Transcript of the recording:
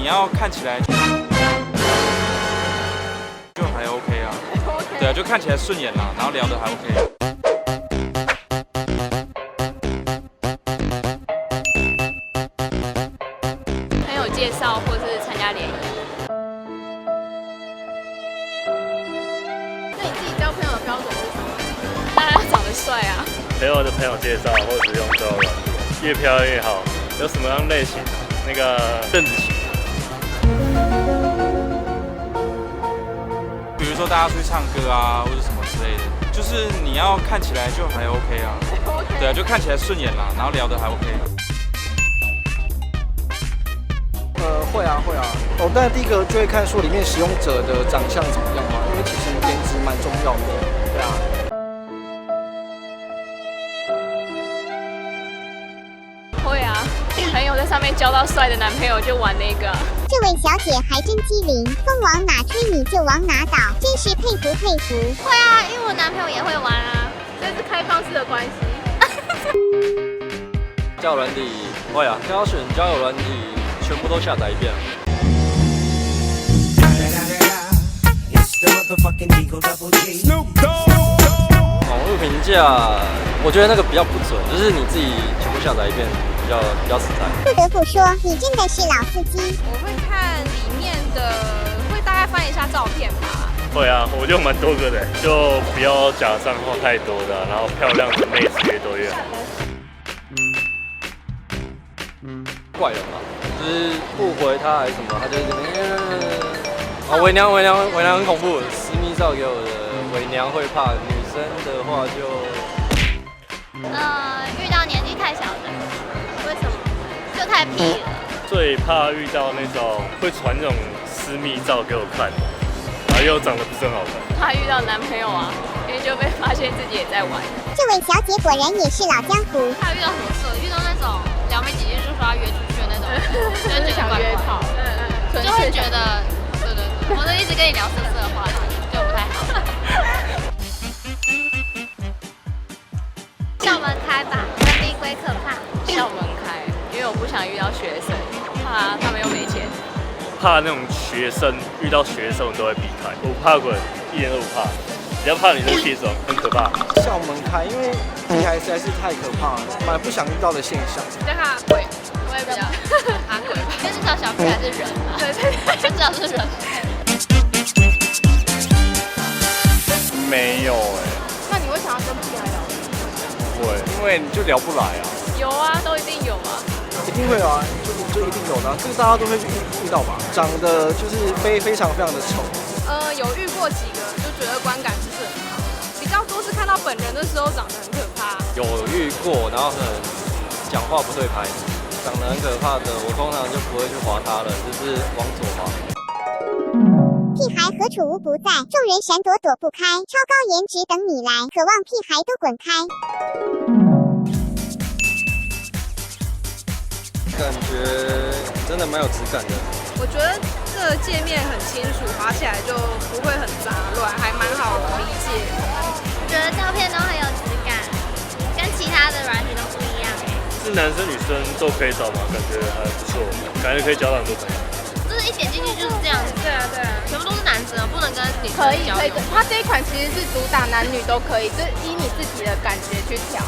要看起来就还 OK 啊，对啊，就看起来顺眼啦，然后聊得还 OK。朋友介绍或是参加联谊。那你自己交朋友的标准是什么？当然要长得帅啊。朋友的朋友介绍，或者是用交友软件，越漂亮越好。有什么样类型？那个正子型。比如说大家出去唱歌啊，或者什么之类的，就是你要看起来就还 OK 啊，对啊，就看起来顺眼啦，然后聊得还 OK。会啊。当然第一个就会看说里面使用者的长相怎么样嘛，因为其实颜值蛮重要的，对啊。会啊，朋友在上面交到帅的男朋友就玩那个。这位小姐还真机灵，风往哪吹你就往哪倒，真是佩服佩服。会啊，因为我男朋友也会玩啊，这是开放式的关系。交友软体会啊，挑选交友软体全部都下载一遍。网络评价，我觉得那个比较不准，就是你自己全部下载一遍比较实在。不得不说，你真的是老司机。我会看里面的，会大概翻一下照片吧。会啊，我就蛮多个的，就不要假账号太多的，然后漂亮的妹子越多越好。怪人嘛，就是不回他还是什么，他就这边伪娘很恐怖，私密照给我的伪娘会怕，女生的话就遇到年纪太小的，为什么？就太屁了。最怕遇到那种会传那种私密照给我看，然后又长得不是很好看。怕遇到男朋友啊，因为就被发现自己也在玩。这位小姐果然也是老江湖。还有遇到什么事？遇到那种聊没几句就说要约出去的那种，就想约炮，就会觉得，对，我就一直跟你聊色色的话题，就不太好。校门开吧，人比鬼可怕。校门开，因为我不想遇到学生，怕他们又没钱。怕那种学生遇到学生我都会避开，我不怕鬼，一点都不怕。比较怕女生气手，很可怕。校门开，因为屁孩实在是太可怕了，蛮不想遇到的现象。比较怕鬼，我也比较怕鬼。但是小屁孩是人啊，对，至少是人。没有那你会想要跟屁孩聊？不会，因为你就聊不来啊。有啊，都一定有啊。一定会有啊，就一定有的，这个大家都会遇到吧。长得就是非常的丑。有遇过几个，就觉得观感不是很好，比较多是看到本人的时候长得很可怕。有遇过，然后可能讲话不对拍，长得很可怕的，我通常就不会去划他了，就是往左滑。屁孩何处无不在，众人闪躲躲不开，超高颜值等你来，渴望屁孩都滚开。感觉真的蛮有质感的。我觉得这个界面很清楚，滑起来就不会很杂乱，还蛮好理解。我觉得照片都很有质感，跟其他的软体都不一样。是男生女生都可以找吗？感觉还不错，感觉可以交到很多朋友。就是一点进去就是这样子。对啊，全部都是男生，不能跟女生可以交友。它这一款其实是主打男女都可以，就是依你自己的感觉去调。